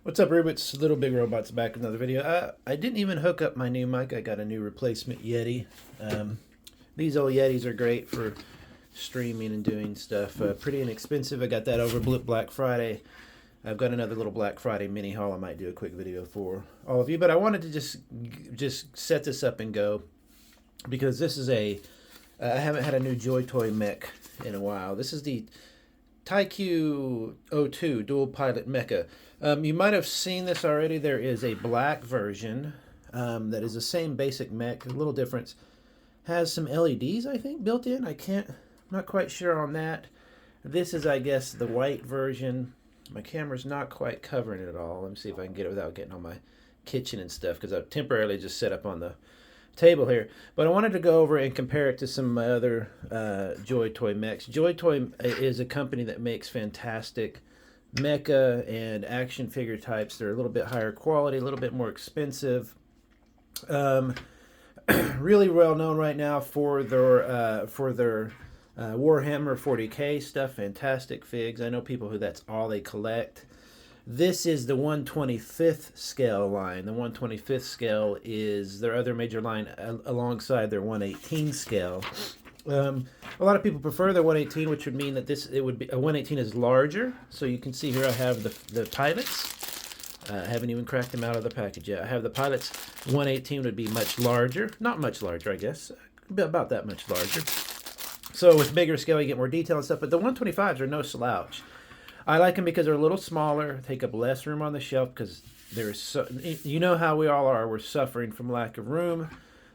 What's up, Rubits? Little Big Robots back with another video. I didn't even hook up my new mic. I got a new replacement Yeti. These old Yetis are great for streaming and doing stuff. Pretty inexpensive. I got that over Black Friday. I've got another little Black Friday mini haul I might do a quick video for all of you. But I wanted to just set this up and go because this is I haven't had a new JoyToy mech in a while. This is the TiuKui 02 dual pilot mecha. You might have seen this already. There is a black version that is the same basic mech, a little difference. Has some LEDs, I think, built in. I'm not quite sure on that. This is, I guess, the white version. My camera's not quite covering it at all. Let me see if I can get it without getting on my kitchen and stuff, because I've temporarily just set up on the table here. But I wanted to go over and compare it to some of my other JoyToy mechs. JoyToy is a company that makes fantastic mecha and action figure types. They're a little bit higher quality, a little bit more expensive. Really well known right now for their Warhammer 40K stuff. Fantastic figs. I know people who that's all they collect. This is the 1/25th scale line. The 1/25th scale is their other major line alongside their 1/18 scale. A lot of people prefer the 1/18, which would mean that a 1/18 is larger. So you can see here I have the pilots. I haven't even cracked them out of the package yet. I have the pilots. 1/18 would be much larger. Not much larger, I guess. About that much larger. So with bigger scale, you get more detail and stuff. But the 125s are no slouch. I like them because they're a little smaller, take up less room on the shelf because you know how we all are. We're suffering from lack of room,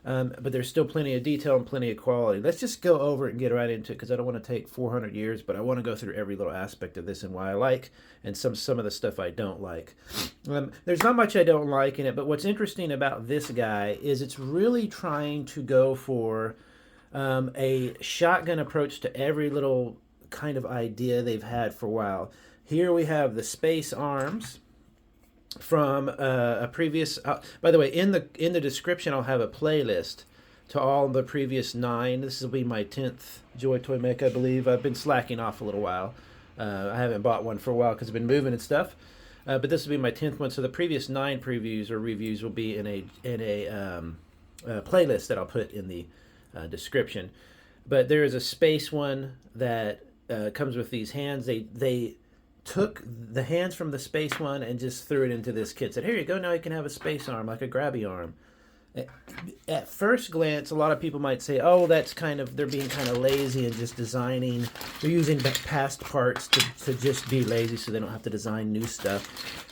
but there's still plenty of detail and plenty of quality. Let's just go over it and get right into it because I don't want to take 400 years, but I want to go through every little aspect of this and why I like and some of the stuff I don't like. There's not much I don't like in it, but what's interesting about this guy is it's really trying to go for a shotgun approach to every little kind of idea they've had for a while. Here we have the space arms from a previous. By the way, in the description, I'll have a playlist to all the previous 9. This will be my 10th JoyToy mech, I believe. I've been slacking off a little while. I haven't bought one for a while because I've been moving and stuff. But this will be my 10th one. So the previous 9 previews or reviews will be in a playlist that I'll put in the description. But there is a space one that comes with these hands. They took the hands from the space one and just threw it into this kit. Said, here you go, now you can have a space arm, like a grabby arm. At first glance, a lot of people might say, oh, they're being kind of lazy and just designing. They're using past parts to just be lazy so they don't have to design new stuff.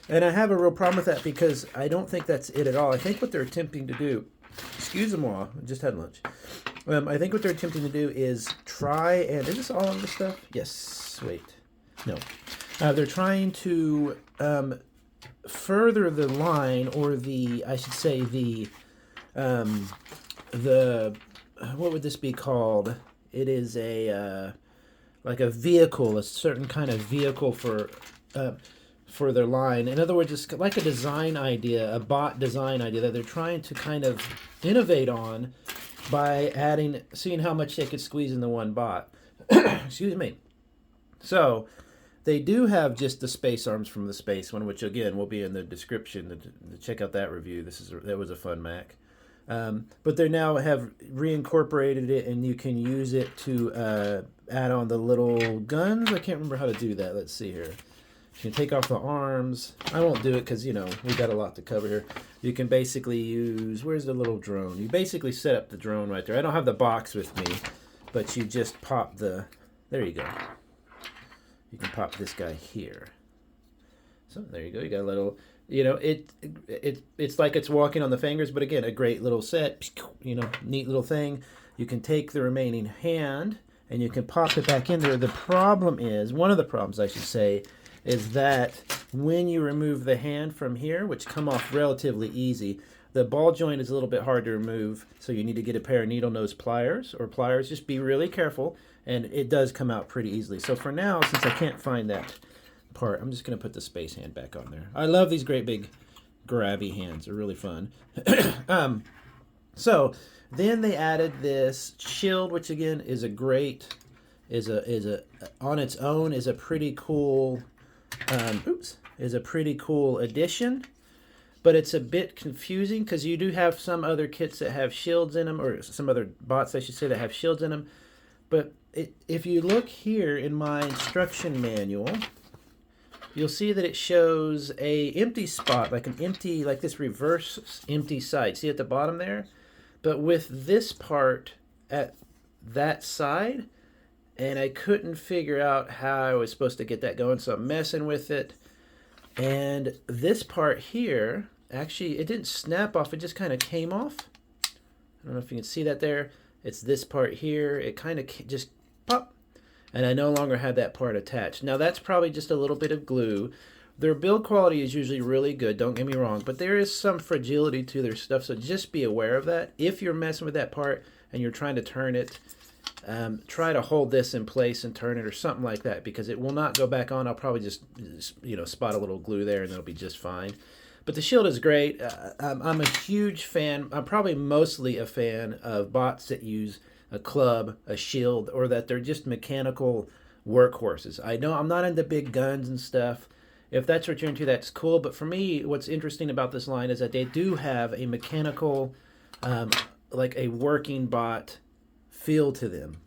And I have a real problem with that because I don't think that's it at all. I think what they're attempting to do, excuse me, I just had lunch. I think what they're attempting to do is try and... Is this all of the stuff? Yes. Wait. No. They're trying to further the line, or I should say what would this be called? It is like a vehicle, a certain kind of vehicle for their line. In other words, it's like a design idea, a bot design idea that they're trying to kind of innovate on by seeing how much they could squeeze in the one bot. Excuse me. So they do have just the space arms from the space one, which again will be in the description to check out that review. That was a fun Mac. But they now have reincorporated it, and you can use it to add on the little guns. I can't remember how to do that. Let's see here. You can take off the arms. I won't do it because, we got a lot to cover here. You can basically use... Where's the little drone? You basically set up the drone right there. I don't have the box with me, but you just pop the... There you go. You can pop this guy here. So there you go. You got a little... it's like it's walking on the fingers, but again, a great little set. Neat little thing. You can take the remaining hand, and you can pop it back in there. The problem is... One of the problems, I should say, is that when you remove the hand from here, which come off relatively easy, the ball joint is a little bit hard to remove, so you need to get a pair of needle nose pliers or pliers. Just be really careful, and it does come out pretty easily. So for now, since I can't find that part, I'm just going to put the space hand back on there. I love these great big grabby hands. They're really fun. So then they added this shield, which again is on its own is a pretty cool is a pretty cool addition, but it's a bit confusing because you do have some other kits that have shields in them, or some other bots, I should say, that have shields in them. But if you look here in my instruction manual, you'll see that it shows a empty spot, like an empty, like this reverse empty side. See at the bottom there? But with this part at that side, and I couldn't figure out how I was supposed to get that going, so I'm messing with it. And this part here, actually, it didn't snap off, it just kind of came off. I don't know if you can see that there. It's this part here. It kind of just pop, and I no longer have that part attached. Now that's probably just a little bit of glue. Their build quality is usually really good, don't get me wrong, but there is some fragility to their stuff, so just be aware of that. If you're messing with that part and you're trying to turn it, try to hold this in place and turn it or something like that, because it will not go back on. I'll probably just you know, spot a little glue there and it'll be just fine. But the shield is great. I'm a huge fan. I'm probably mostly a fan of bots that use a club, a shield, or that they're just mechanical workhorses. I know I'm not into big guns and stuff. If that's what you're into, that's cool. But for me, what's interesting about this line is that they do have a mechanical, like a working bot feel to them.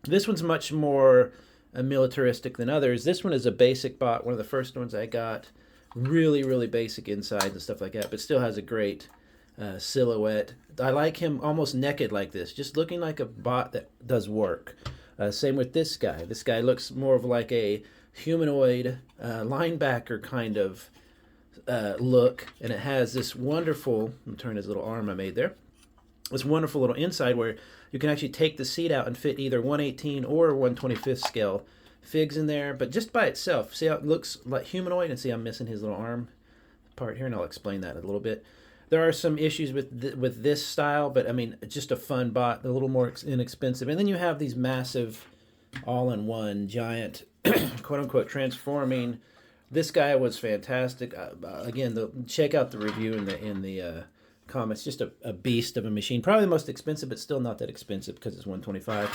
This one's much more militaristic than others. This one is a basic bot, one of the first ones I got. Really, really basic insides and stuff like that, but still has a great silhouette. I like him almost naked like this, just looking like a bot that does work. Same with this guy. This guy looks more of like a humanoid linebacker kind of look, and it has this wonderful, let me turn his little arm I made there, this wonderful little inside where you can actually take the seat out and fit either 1/18 or 1/25 scale figs in there, but just by itself. See how it looks like humanoid, and see I'm missing his little arm part here, and I'll explain that a little bit. There are some issues with this style, but I mean, just a fun bot, a little more inexpensive. And then you have these massive all-in-one giant quote-unquote transforming. This guy was fantastic. Again, check out the review in the comments. Just a beast of a machine. Probably the most expensive, but still not that expensive because it's $125.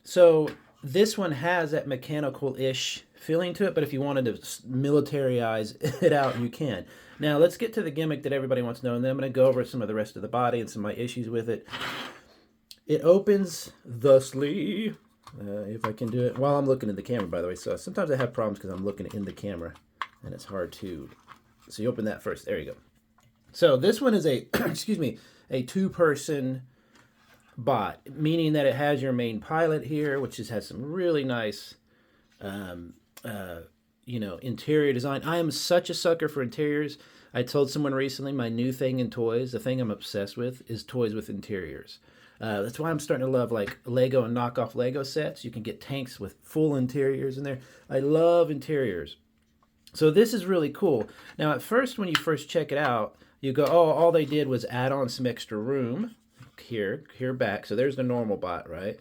So this one has that mechanical-ish feeling to it, but if you wanted to militarize it out, you can. Now, let's get to the gimmick that everybody wants to know, and then I'm going to go over some of the rest of the body and some of my issues with it. It opens thusly, if I can do it, while I'm looking at the camera, by the way. So sometimes I have problems because I'm looking in the camera, and it's hard to... So you open that first. There you go. So this one is a, excuse me, a two-person bot, meaning that it has your main pilot here, which has some really nice, you know, interior design. I am such a sucker for interiors. I told someone recently my new thing in toys, the thing I'm obsessed with, is toys with interiors. That's why I'm starting to love like Lego and knockoff Lego sets. You can get tanks with full interiors in there. I love interiors. So this is really cool. Now at first, when you first check it out, you go, oh, all they did was add on some extra room here back. So there's the normal bot, right?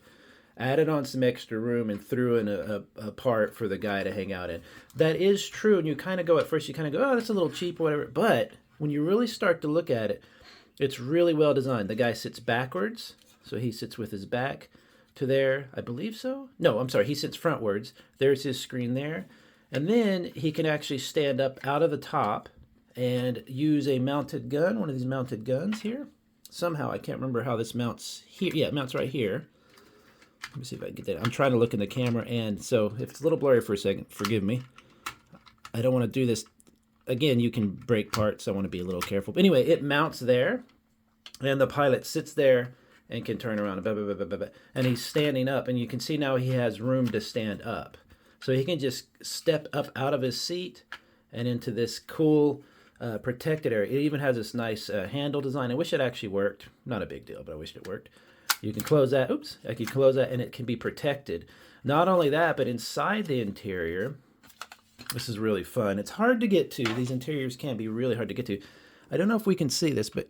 Added on some extra room and threw in a part for the guy to hang out in. That is true, and you kind of go, at first you kind of go, oh, that's a little cheap or whatever. But when you really start to look at it, it's really well designed. The guy sits backwards, so he sits with his back to there. I believe so. No, I'm sorry, he sits frontwards. There's his screen there. And then he can actually stand up out of the top and use a mounted gun, one of these mounted guns here. Somehow, I can't remember how this mounts here. Yeah, it mounts right here. Let me see if I can get that. I'm trying to look in the camera, and so if it's a little blurry for a second, forgive me. I don't want to do this. Again, you can break parts. I want to be a little careful. But anyway, it mounts there, and the pilot sits there and can turn around. And he's standing up, and you can see now he has room to stand up. So he can just step up out of his seat and into this cool protected area. It even has this nice handle design. I wish it actually worked. Not a big deal, but I wish it worked. You can close that. Oops. I can close that, and it can be protected. Not only that, but inside the interior, this is really fun. It's hard to get to. These interiors can be really hard to get to. I don't know if we can see this, but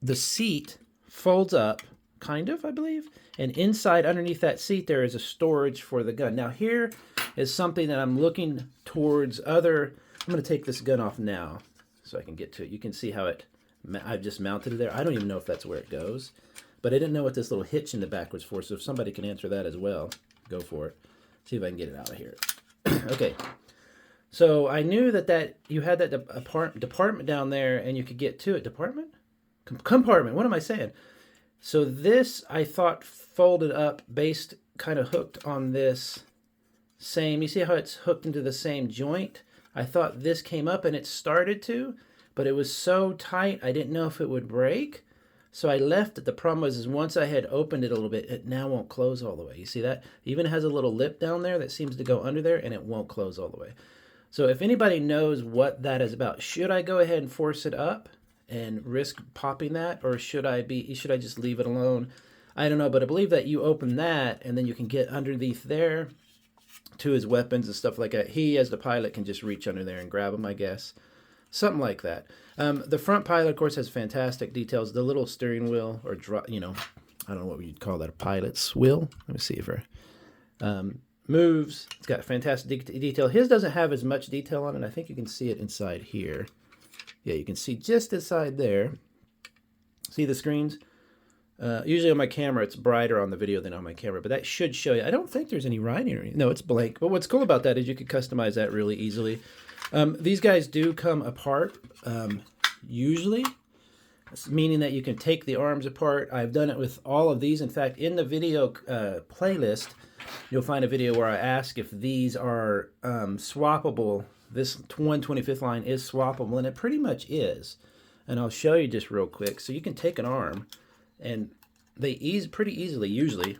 the seat folds up, kind of, I believe. And inside, underneath that seat, there is a storage for the gun. Now, here is something that I'm looking towards other... I'm going to take this gun off now so I can get to it. You can see how I've just mounted it there. I don't even know if that's where it goes. But I didn't know what this little hitch in the back was for, so if somebody can answer that as well, go for it. See if I can get it out of here. Okay. So I knew that you had that department down there, and you could get to it. Department? Compartment. What am I saying? So this, I thought, folded up, based, kind of hooked on this same, you see how it's hooked into the same joint? I thought this came up and it started to, but it was so tight, I didn't know if it would break. So I left it. The problem was is once I had opened it a little bit, it now won't close all the way. You see that? It even has a little lip down there that seems to go under there, and it won't close all the way. So if anybody knows what that is about, should I go ahead and force it up and risk popping that, or should I just leave it alone? I don't know, but I believe that you open that and then you can get underneath there to his weapons and stuff like that. He, as the pilot, can just reach under there and grab them, I guess. Something like that. The front pilot, of course, has fantastic details. The little steering wheel, or I don't know what you'd call that, a pilot's wheel. Let me see if moves. It's got fantastic detail. His doesn't have as much detail on it. I think you can see it inside here. Yeah, you can see just inside there. See the screens? Usually on my camera, it's brighter on the video than on my camera, but that should show you. I don't think there's any writing or anything. No, it's blank. But what's cool about that is you can customize that really easily. These guys do come apart, usually, meaning that you can take the arms apart. I've done it with all of these. In fact, in the video playlist, you'll find a video where I ask if these are swappable. This 1/25th line is swappable, and it pretty much is. And I'll show you just real quick. So you can take an arm, and they pretty easily, usually,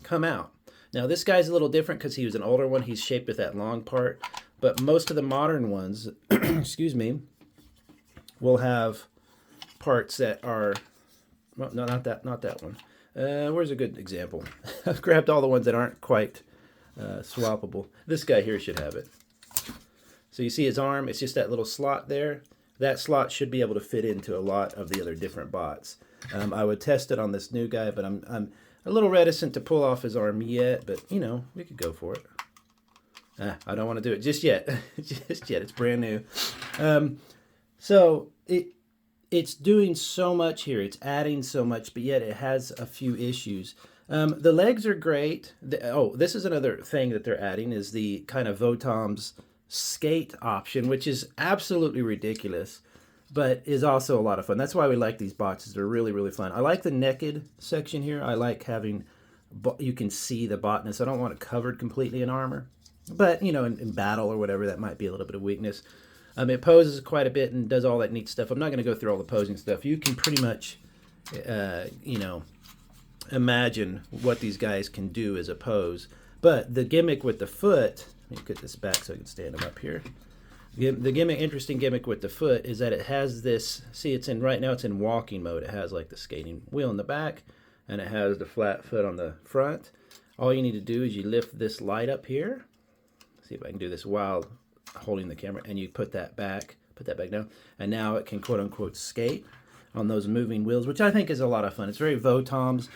come out. Now, this guy's a little different because he was an older one. He's shaped with that long part. But most of the modern ones, excuse me, will have parts that are, well, no, not that one. Where's a good example? I've grabbed all the ones that aren't quite swappable. This guy here should have it. So you see his arm, it's just that little slot there. That slot should be able to fit into a lot of the other different bots. I would test it on this new guy, but I'm a little reticent to pull off his arm yet, but, you know, we could go for it. I don't want to do it just yet. Just yet. It's brand new. So it's doing so much here. It's adding so much, but yet it has a few issues. The legs are great. This is another thing that they're adding is the kind of Votom's skate option, which is absolutely ridiculous, but is also a lot of fun. That's why we like these boxes. They're really, really fun. I like the naked section here. I like having, you can see the botness. I don't want it covered completely in armor. But, you know, in battle or whatever, that might be a little bit of weakness. It poses quite a bit and does all that neat stuff. I'm not going to go through all the posing stuff. You can pretty much, you know, imagine what these guys can do as a pose. But the gimmick with the foot, let me get this back so I can stand them up here. The interesting gimmick with the foot is that it has this, see, right now it's in walking mode. It has like the skating wheel in the back, and it has the flat foot on the front. All you need to do is you lift this light up here. See if I can do this while holding the camera, and you put that back down, and now it can quote unquote skate on those moving wheels, which I think is a lot of fun. It's very Votom's.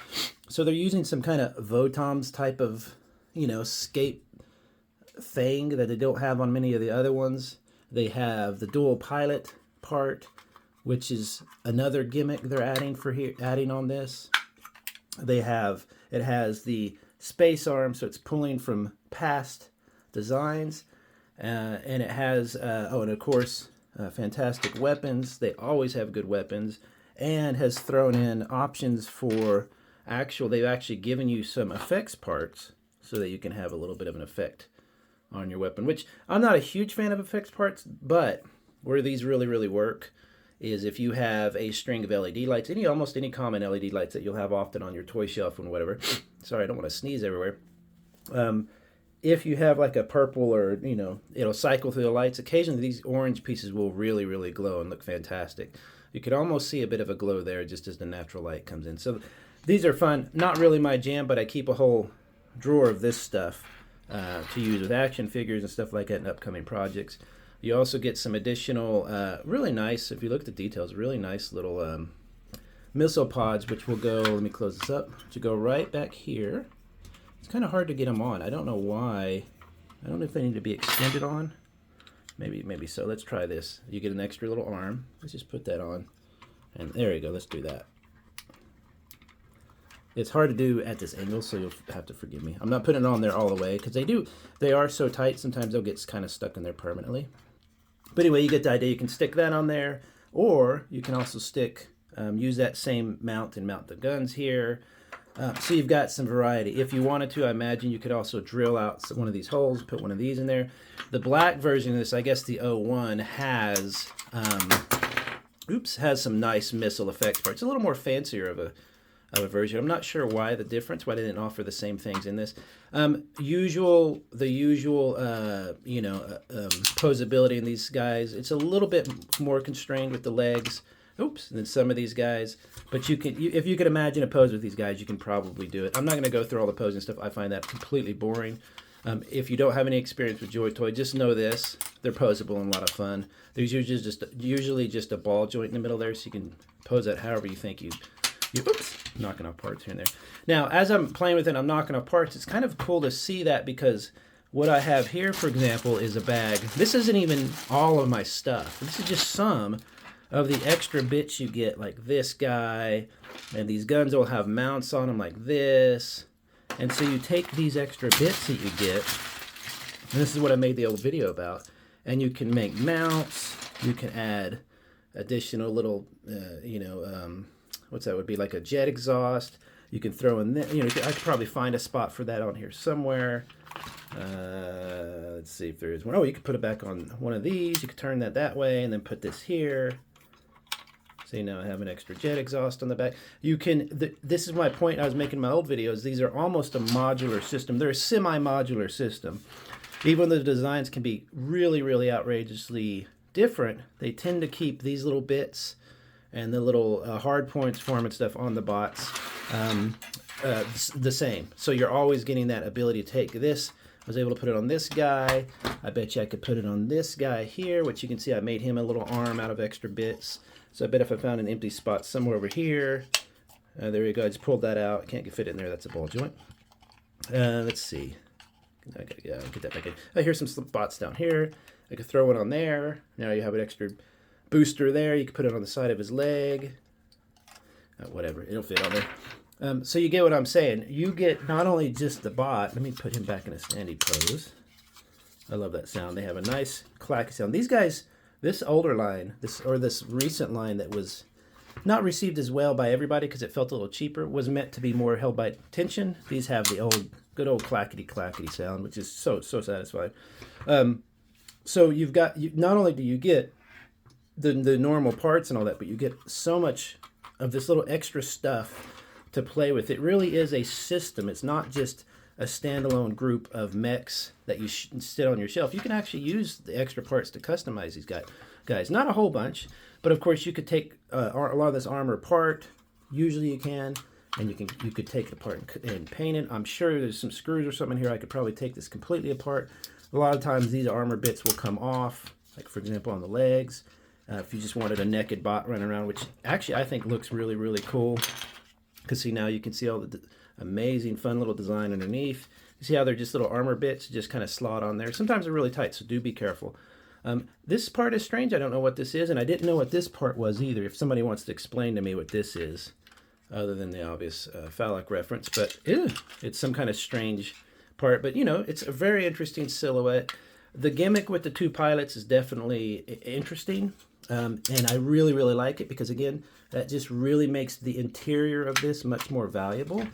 So they're using some kind of Votom's type of, you know, skate thing that they don't have on many of the other ones. They have the dual pilot part, which is another gimmick they're adding on this. It has the space arm, so it's pulling from past designs, and it has and of course fantastic weapons. They always have good weapons, and has thrown in options for they've actually given you some effects parts so that you can have a little bit of an effect on your weapon, which I'm not a huge fan of effects parts, but where these really, really work is if you have a string of LED lights, almost any common LED lights that you'll have often on your toy shelf and whatever. Sorry, I don't want to sneeze everywhere. If you have like a purple or, you know, it'll cycle through the lights, occasionally these orange pieces will really, really glow and look fantastic. You could almost see a bit of a glow there just as the natural light comes in. So these are fun. Not really my jam, but I keep a whole drawer of this stuff to use with action figures and stuff like that in upcoming projects. You also get some additional, really nice, if you look at the details, really nice little missile pods, which will go, let me close this up, to go right back here. It's kind of hard to get them on. I don't know why. I don't know if they need to be extended on. Maybe so. Let's try this. You get an extra little arm. Let's just put that on. And there you go. Let's do that. It's hard to do at this angle, so you'll have to forgive me. I'm not putting it on there all the way because they are so tight. Sometimes they'll get kind of stuck in there permanently. But anyway, you get the idea. You can stick that on there, or you can also use that same mount and mount the guns here. So you've got some variety. If you wanted to, I imagine you could also drill out one of these holes, put one of these in there. The black version of this, I guess the 01, has some nice missile effects parts. It's a little more fancier of a version. I'm not sure why they didn't offer the same things in this. The usual posability in these guys. It's a little bit more constrained with the legs. Than some of these guys, but if you could imagine a pose with these guys, you can probably do it. I'm not going to go through all the posing stuff. I find that completely boring. If you don't have any experience with JoyToy, just know this: they're posable and a lot of fun. There's usually just a ball joint in the middle there, so you can pose that however you think you knocking off parts here and there. Now, as I'm playing with it, I'm knocking off parts. It's kind of cool to see that because what I have here, for example, is a bag. This isn't even all of my stuff. This is just some of the extra bits you get, like this guy, and these guns will have mounts on them like this. And so you take these extra bits that you get, and this is what I made the old video about, and you can make mounts, you can add additional little, what's that would be, like a jet exhaust. You can throw in there, I could probably find a spot for that on here somewhere. Let's see if there is one. Oh, you could put it back on one of these. You could turn that way and then put this here. See, now I have an extra jet exhaust on the back. You can, this is my point I was making in my old videos. These are almost a modular system. They're a semi-modular system. Even though the designs can be really, really outrageously different, they tend to keep these little bits and the little hard points form and stuff on the bots the same. So you're always getting that ability to take this. I was able to put it on this guy. I bet you I could put it on this guy here, which you can see I made him a little arm out of extra bits. So I bet if I found an empty spot somewhere over here, there you go. I just pulled that out. Can't fit it in there. That's a ball joint. Let's see. Okay, yeah, I'll get that back in. Here's some spots down here. I could throw it on there. Now you have an extra booster there. You can put it on the side of his leg. Whatever, it'll fit on there. So you get what I'm saying. You get not only just the bot. Let me put him back in a standing pose. I love that sound. They have a nice clacky sound. These guys, this older line, this recent line that was not received as well by everybody because it felt a little cheaper, was meant to be more held by tension. These have the good old clackety sound, which is so satisfying. So you've got, not only do you get the normal parts and all that, but you get so much of this little extra stuff to play with. It really is a system. It's not just a standalone group of mechs that you sit on your shelf. You can actually use the extra parts to customize these guys. Not a whole bunch, but of course you could take a lot of this armor apart. Usually you can, and you could take it apart and paint it. I'm sure there's some screws or something here. I could probably take this completely apart. A lot of times these armor bits will come off, like for example on the legs. If you just wanted a naked bot running around, which actually I think looks really, really cool. Because see, now you can see all the amazing, fun little design underneath. You see how they're just little armor bits, just kind of slot on there. Sometimes they're really tight, so do be careful. This part is strange. I don't know what this is, and I didn't know what this part was either. If somebody wants to explain to me what this is, other than the obvious phallic reference, but it's some kind of strange part. But, it's a very interesting silhouette. The gimmick with the two pilots is definitely interesting, and I really, really like it because, again, that just really makes the interior of this much more valuable.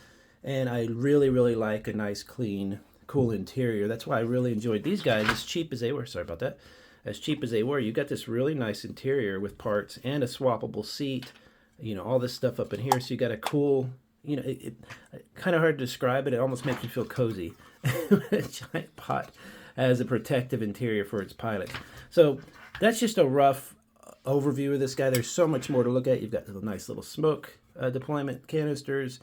And I really, really like a nice, clean, cool interior. That's why I really enjoyed these guys. As cheap as they were, sorry about that. As cheap as they were, you got this really nice interior with parts and a swappable seat. All this stuff up in here. So you got a cool, it kind of hard to describe it. It almost makes me feel cozy. A giant pot has a protective interior for its pilot. So that's just a rough overview of this guy. There's so much more to look at. You've got the nice little smoke deployment canisters.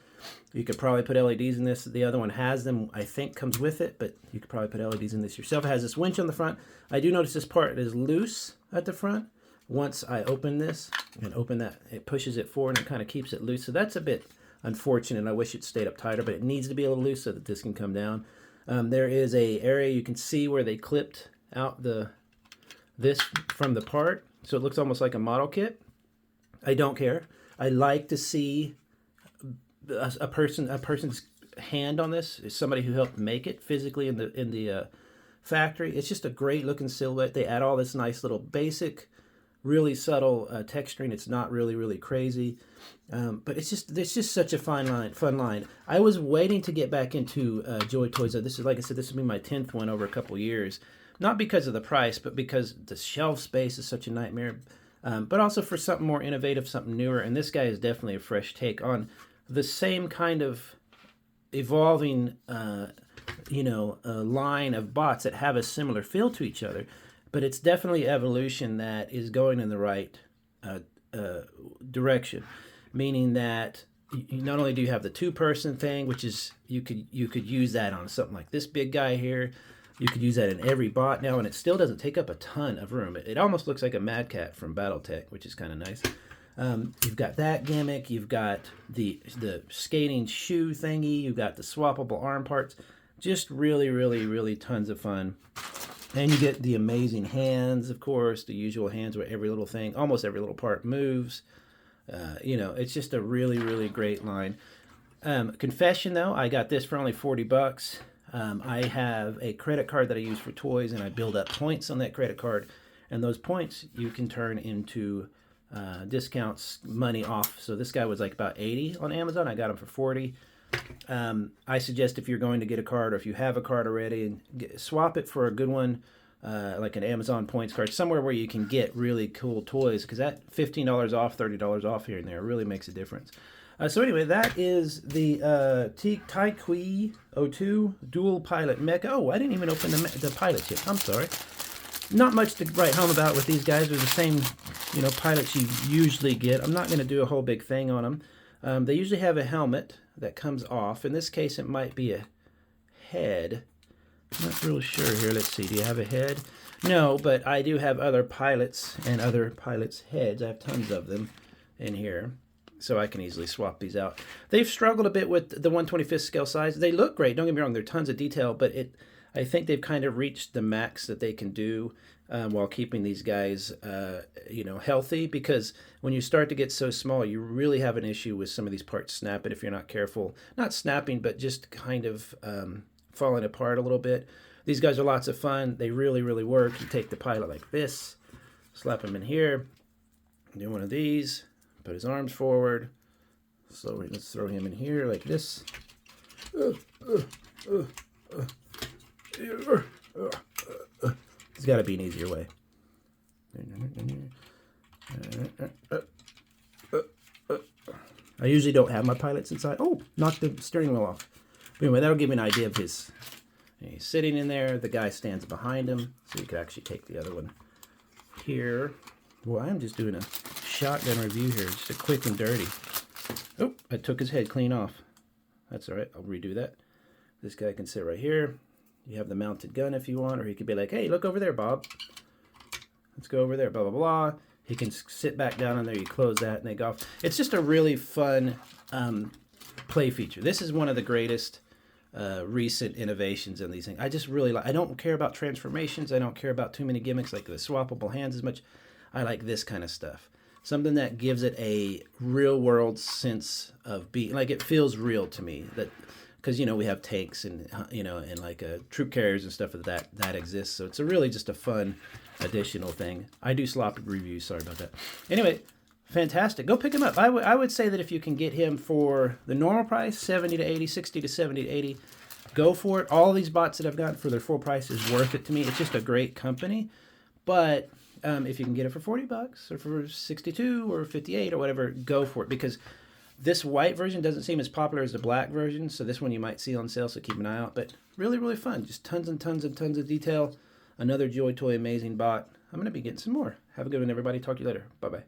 You could probably put LEDs in this. The other one has them, I think comes with it, but you could probably put LEDs in this yourself. It has this winch on the front. I do notice this part is loose at the front. Once I open this and open that, it pushes it forward and it kind of keeps it loose. So that's a bit unfortunate. I wish it stayed up tighter, but it needs to be a little loose so that this can come down. There is a area you can see where they clipped out this from the part. So it looks almost like a model kit. I don't care. I like to see a person's hand on this. Is somebody who helped make it physically in the factory. It's just a great looking silhouette. They add all this nice little basic, really subtle texturing. It's not really crazy, but it's just such a fun line. I was waiting to get back into JoyToys. This is, like I said, this will be my 10th one over a couple years. Not because of the price, but because the shelf space is such a nightmare. But also for something more innovative, something newer. And this guy is definitely a fresh take on the same kind of evolving, line of bots that have a similar feel to each other. But it's definitely evolution that is going in the right direction, meaning that not only do you have the two-person thing, which is you could use that on something like this big guy here. You could use that in every bot now, and it still doesn't take up a ton of room. It almost looks like a Mad Cat from BattleTech, which is kind of nice. You've got that gimmick. You've got the skating shoe thingy. You've got the swappable arm parts. Just really tons of fun. And you get the amazing hands, of course, the usual hands where every little thing, almost every little part moves. It's just a really great line. Confession, though, I got this for only $40. I have a credit card that I use for toys, and I build up points on that credit card. And those points you can turn into discounts, money off. So this guy was like about $80 on Amazon. I got him for $40. I suggest if you're going to get a card, or if you have a card already, and swap it for a good one, like an Amazon points card, somewhere where you can get really cool toys, because that $15 off, $30 off here and there really makes a difference. So anyway, that is the TiuKui 02 dual pilot mecha. Oh, I didn't even open the pilot chip. I'm sorry. Not much to write home about with these guys. They're the same, pilots you usually get. I'm not going to do a whole big thing on them. They usually have a helmet that comes off. In this case, it might be a head. I'm not real sure here. Let's see. Do you have a head? No, but I do have other pilots and other pilots' heads. I have tons of them in here, so I can easily swap these out. They've struggled a bit with the 1/25th scale size. They look great. Don't get me wrong. There's tons of detail, but I think they've kind of reached the max that they can do while keeping these guys, healthy. Because when you start to get so small, you really have an issue with some of these parts snapping if you're not careful. Not snapping, but just kind of falling apart a little bit. These guys are lots of fun. They really work. You take the pilot like this, slap him in here, do one of these, put his arms forward. So let's throw him in here like this. There's got to be an easier way. I usually don't have my pilots inside. Oh, knocked the steering wheel off. But anyway, that'll give you an idea of his. He's sitting in there. The guy stands behind him, so you could actually take the other one here. Well, I'm just doing a shotgun review here, just a quick and dirty. Oh, I took his head clean off. That's all right. I'll redo that. This guy can sit right here. You have the mounted gun if you want, or he could be like, hey, look over there, Bob. Let's go over there, blah, blah, blah. He can sit back down on there. You close that and they go off. It's just a really fun play feature. This is one of the greatest recent innovations in these things. I just really like, I don't care about transformations. I don't care about too many gimmicks like the swappable hands as much. I like this kind of stuff. Something that gives it a real world sense of being, like it feels real to me. That because we have tanks and and like troop carriers and stuff that exists. So it's really just a fun additional thing. I do sloppy reviews. Sorry about that. Anyway, fantastic. Go pick him up. I would say that if you can get him for the normal price, 70 to 80, 60 to 70 to 80, go for it. All these bots that I've gotten for their full price is worth it to me. It's just a great company. But if you can get it for $40 or for 62 or 58 or whatever, go for it, because this white version doesn't seem as popular as the black version, so this one you might see on sale, so keep an eye out. But really fun. Just tons and tons of detail. Another JoyToy amazing bot. I'm going to be getting some more. Have a good one, everybody. Talk to you later. Bye-bye.